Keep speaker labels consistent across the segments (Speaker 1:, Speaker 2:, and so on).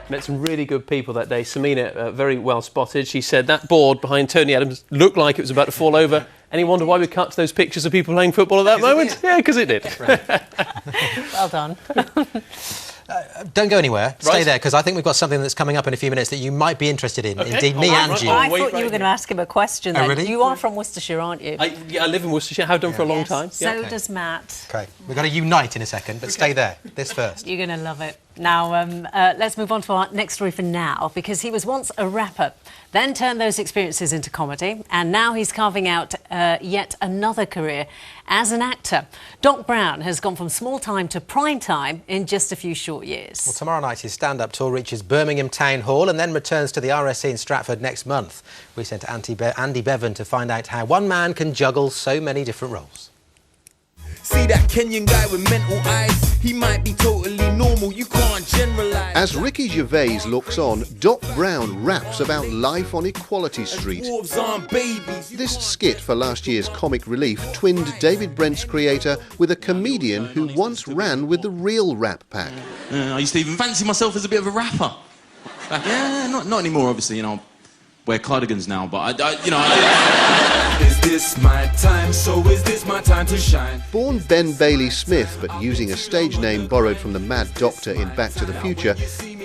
Speaker 1: Met some really good people that day. Samina, very well spotted. She said that board behind Tony Adams looked like it was about to fall over. Any wonder why we cut to those pictures of people playing football at that moment? Yeah, because it did.
Speaker 2: Well done.
Speaker 3: Don't go anywhere. Stay there, because I think we've got something that's coming up in a few minutes that you might be interested in. Okay. Indeed, me and you.
Speaker 2: I thought you were going to ask him a question.
Speaker 3: Oh, really?
Speaker 2: You are from Worcestershire, aren't you?
Speaker 1: I live in Worcestershire. Have done for a long time.
Speaker 2: So does Matt.
Speaker 3: OK. We've got to unite in a second, but stay there. This first.
Speaker 2: You're going to love it. Now, let's move on to our next story for now, because he was once a rapper, then turned those experiences into comedy, and now he's carving out yet another career as an actor. Doc Brown has gone from small time to prime time in just a few short years.
Speaker 3: Well, tomorrow night his stand-up tour reaches Birmingham Town Hall and then returns to the RSC in Stratford next month. We sent Andy Bevan to find out how one man can juggle so many different roles.
Speaker 4: See that Kenyan guy with mental eyes? He might be totally normal, you can't generalise.
Speaker 5: As Ricky Gervais looks on, Doc Brown raps about life on Equality Street. This skit for last year's Comic Relief twinned David Brent's creator with a comedian who once ran with the real Rap Pack.
Speaker 6: I used to even fancy myself as a bit of a rapper. Yeah, not anymore, obviously, you know. Wear cardigans now, but
Speaker 4: Is this my time? So is this my time to shine?
Speaker 5: Born Ben Bailey Smith, but using a stage name borrowed from the Mad Doctor in Back to the Future,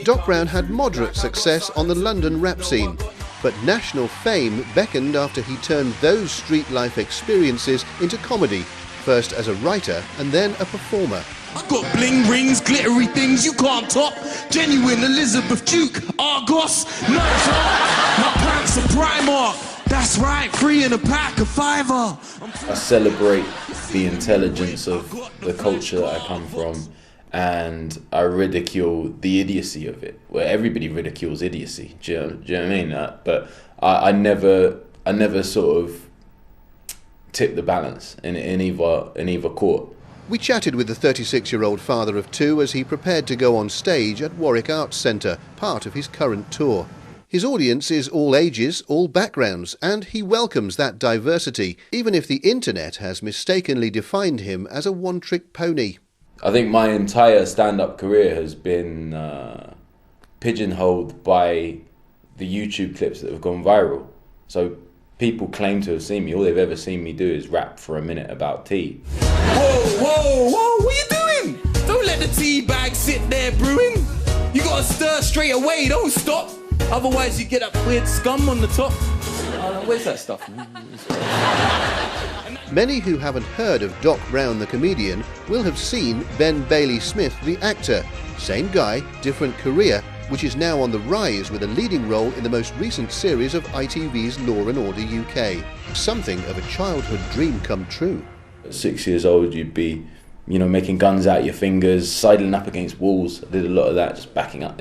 Speaker 5: Doc Brown had moderate success on the London rap scene. But national fame beckoned after he turned those street life experiences into comedy, first as a writer and then a performer.
Speaker 6: I got bling rings, glittery things you can't top. Genuine Elizabeth Duke, Argos, nuts my pants are Primark. That's right, 3 in a pack, a fiver.
Speaker 7: I celebrate the intelligence of the culture that I come from, and I ridicule the idiocy of it. Where everybody ridicules idiocy. Do you know what I mean? But I never sort of tip the balance in either court.
Speaker 5: We chatted with the 36-year-old father of two as he prepared to go on stage at Warwick Arts Centre, part of his current tour. His audience is all ages, all backgrounds, and he welcomes that diversity, even if the internet has mistakenly defined him as a one-trick pony.
Speaker 7: I think my entire stand-up career has been pigeonholed by the YouTube clips that have gone viral. So people claim to have seen me. All they've ever seen me do is rap for a minute about tea.
Speaker 4: Whoa, what are you doing? Don't let the tea bag sit there brewing. You gotta stir straight away, don't stop. Otherwise you get that weird scum on the top. Where's that stuff?
Speaker 5: Many who haven't heard of Doc Brown the comedian will have seen Ben Bailey Smith the actor. Same guy, different career, which is now on the rise with a leading role in the most recent series of ITV's Law & Order UK. Something of a childhood dream come true.
Speaker 7: At 6 years old, you'd be, making guns out your fingers, sidling up against walls. I did a lot of that, just backing up,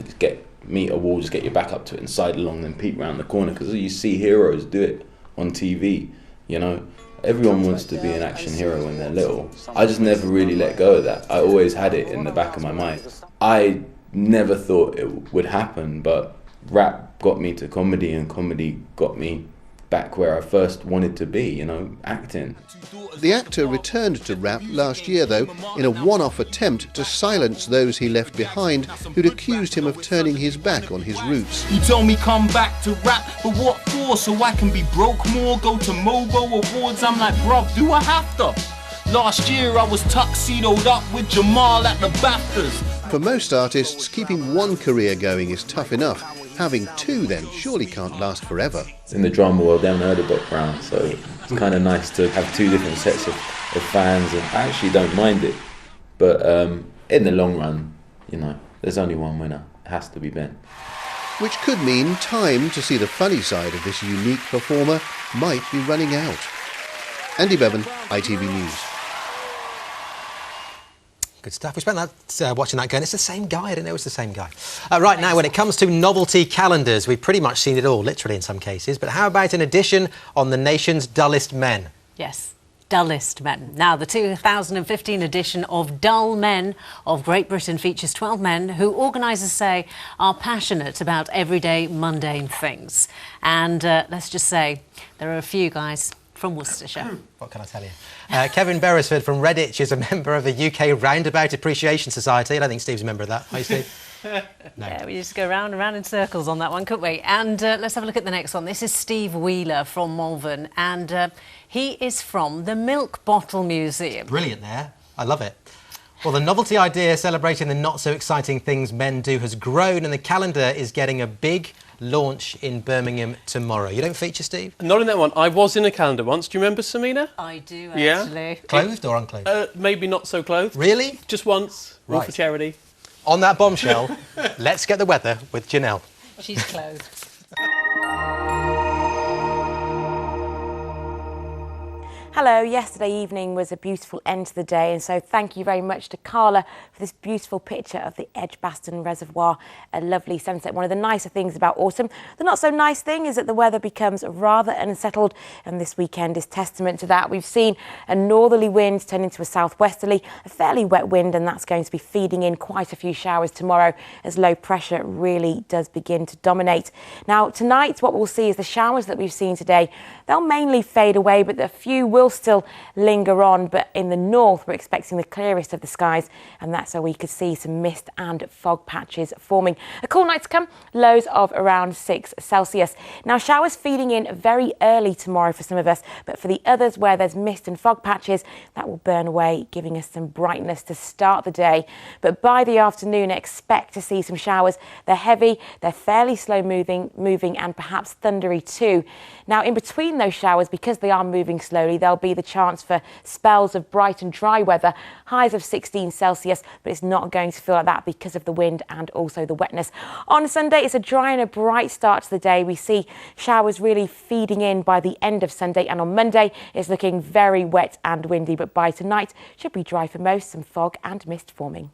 Speaker 7: meet a wall, just get your back up to it and sidle along, then peek round the corner, because you see heroes do it on TV, Everyone wants to be an action hero when they're little. I just never really let go of that. I always had it in the back of my mind. I never thought it would happen, but rap got me to comedy, and comedy got me back where I first wanted to be, acting.
Speaker 5: The actor returned to rap last year, though, in a one-off attempt to silence those he left behind who'd accused him of turning his back on his roots.
Speaker 4: You told me come back to rap, but what for? So I can be broke more, go to Mobo Awards. I'm like, bruv, do I have to? Last year I was tuxedoed up with Jamal at the BAFTAs.
Speaker 5: For most artists, keeping one career going is tough enough. Having two, then, surely can't last forever.
Speaker 7: In the drama world, they haven't heard of Doc Brown, so it's kind of nice to have two different sets of fans, and I actually don't mind it. But in the long run, there's only one winner. It has to be Ben.
Speaker 5: Which could mean time to see the funny side of this unique performer might be running out. Andy Bevan, ITV News.
Speaker 3: Good stuff. We spent that watching that going, it's the same guy. I didn't know it was the same guy. Right now, when it comes to novelty calendars, we've pretty much seen it all, literally in some cases. But how about an edition on the nation's dullest men?
Speaker 2: Yes, dullest men. Now, the 2015 edition of Dull Men of Great Britain features 12 men who organisers say are passionate about everyday, mundane things. And let's just say, there are a few guys from Worcestershire.
Speaker 3: What can I tell you? Kevin Beresford from Redditch is a member of the UK Roundabout Appreciation Society. I don't think Steve's a member of that. Are you, Steve? No.
Speaker 2: Yeah, we used to go round and round in circles on that one, couldn't we? And let's have a look at the next one. This is Steve Wheeler from Malvern, and he is from the Milk Bottle Museum.
Speaker 3: Brilliant there. I love it. Well, the novelty idea celebrating the not-so-exciting things men do has grown, and the calendar is getting a big launch in Birmingham tomorrow. You don't feature, Steve?
Speaker 1: Not in that one. I was in a calendar once. Do you remember, Samina?
Speaker 2: I do,
Speaker 1: Yeah.
Speaker 2: actually.
Speaker 3: Clothed or unclothed?
Speaker 1: Maybe not so clothed.
Speaker 3: Really?
Speaker 1: Just once. All
Speaker 3: Right.
Speaker 1: for charity.
Speaker 3: On that bombshell, let's get the weather with Janelle.
Speaker 2: She's clothed.
Speaker 8: Hello, yesterday evening was a beautiful end to the day, and so thank you very much to Carla for this beautiful picture of the Edgbaston Reservoir, a lovely sunset. One of the nicer things about autumn. The not so nice thing is that the weather becomes rather unsettled, and this weekend is testament to that. We've seen a northerly wind turn into a southwesterly, a fairly wet wind, and that's going to be feeding in quite a few showers tomorrow as low pressure really does begin to dominate. Now, tonight, what we'll see is the showers that we've seen today, they'll mainly fade away, but a few will still linger on. But in the north, we're expecting the clearest of the skies, and that's where we could see some mist and fog patches forming. A cool night to come, lows of around 6 Celsius. Now, showers feeding in very early tomorrow for some of us, but for the others where there's mist and fog patches, that will burn away, giving us some brightness to start the day. But by the afternoon, expect to see some showers. They're heavy, they're fairly slow moving, and perhaps thundery too. Now, in between those showers, because they are moving slowly, there'll be the chance for spells of bright and dry weather, highs of 16 Celsius, but it's not going to feel like that because of the wind and also the wetness. On Sunday, it's a dry and a bright start to the day. We see showers really feeding in by the end of Sunday, and on Monday, it's looking very wet and windy, but by tonight, should be dry for most, some fog and mist forming.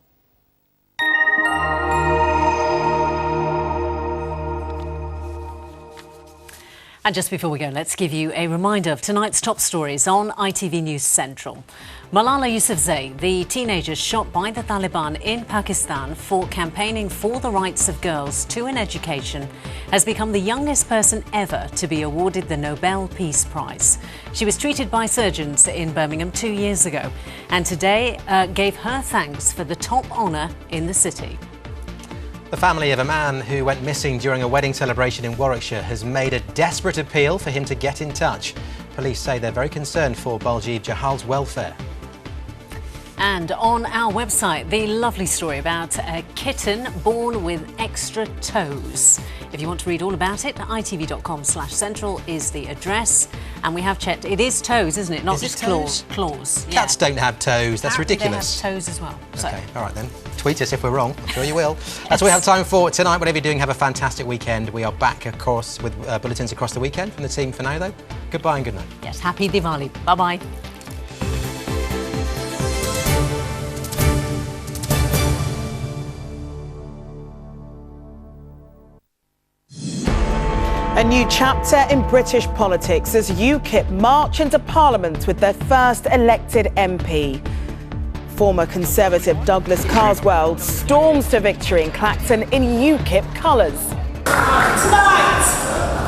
Speaker 2: And just before we go, let's give you a reminder of tonight's top stories on ITV News Central. Malala Yousafzai, the teenager shot by the Taliban in Pakistan for campaigning for the rights of girls to an education, has become the youngest person ever to be awarded the Nobel Peace Prize. She was treated by surgeons in Birmingham 2 years ago, and today gave her thanks for the top honour in the city.
Speaker 3: The family of a man who went missing during a wedding celebration in Warwickshire has made a desperate appeal for him to get in touch. Police say they're very concerned for Baljeeb Jahal's welfare.
Speaker 2: And on our website, the lovely story about a kitten born with extra toes. If you want to read all about it, itv.com/central is the address. And we have checked. It is toes, isn't it? Not just claws. Claws. Yeah.
Speaker 3: Cats don't have toes. That's ridiculous.
Speaker 2: They have toes as well. So.
Speaker 3: OK, all right then. Tweet us if we're wrong. I'm sure you will. That's all we have time for tonight. Whatever you're doing, have a fantastic weekend. We are back, of course, with bulletins across the weekend from the team for now, though. Goodbye and good night.
Speaker 2: Yes, happy Diwali. Bye-bye.
Speaker 9: A new chapter in British politics as UKIP march into Parliament with their first elected MP. Former Conservative Douglas Carswell storms to victory in Clacton in UKIP colours.
Speaker 10: Tonight,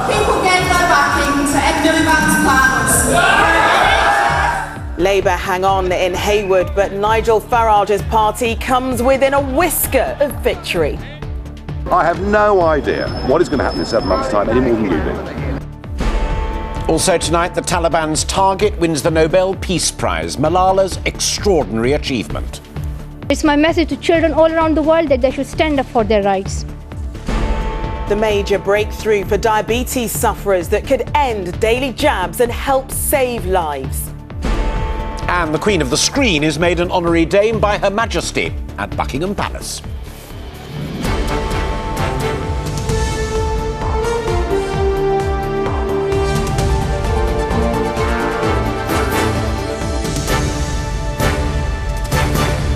Speaker 10: people gave their backing to end Miliband's plans.
Speaker 9: Labour hang on in Hayward, but Nigel Farage's party comes within a whisker of victory.
Speaker 11: I have no idea what is going to happen in 7 months' time, any more than you do.
Speaker 12: Also tonight, the Taliban's target wins the Nobel Peace Prize, Malala's extraordinary achievement.
Speaker 13: It's my message to children all around the world that they should stand up for their rights.
Speaker 9: The major breakthrough for diabetes sufferers that could end daily jabs and help save lives.
Speaker 12: And the Queen of the Screen is made an honorary dame by Her Majesty at Buckingham Palace.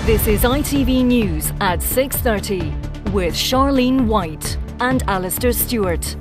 Speaker 14: This is ITV News at 6:30 with Charlene White and Alistair Stewart.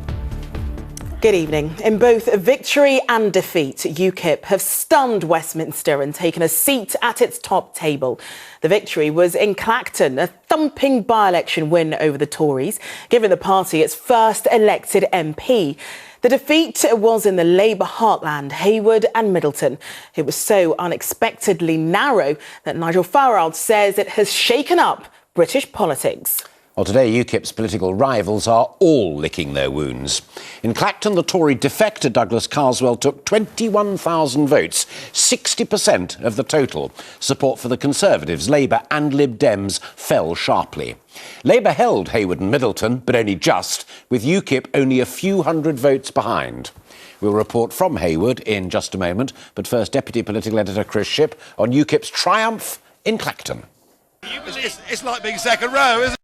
Speaker 9: Good evening. In both victory and defeat, UKIP have stunned Westminster and taken a seat at its top table. The victory was in Clacton, a thumping by-election win over the Tories, giving the party its first elected MP. The defeat was in the Labour heartland, Hayward and Middleton. It was so unexpectedly narrow that Nigel Farage says it has shaken up British politics.
Speaker 12: Well, today, UKIP's political rivals are all licking their wounds. In Clacton, the Tory defector Douglas Carswell took 21,000 votes, 60% of the total. Support for the Conservatives, Labour and Lib Dems fell sharply. Labour held Hayward and Middleton, but only just, with UKIP only a few hundred votes behind. We'll report from Hayward in just a moment, but first, Deputy Political Editor Chris Shipp on UKIP's triumph in Clacton.
Speaker 15: It's like being second row, isn't it?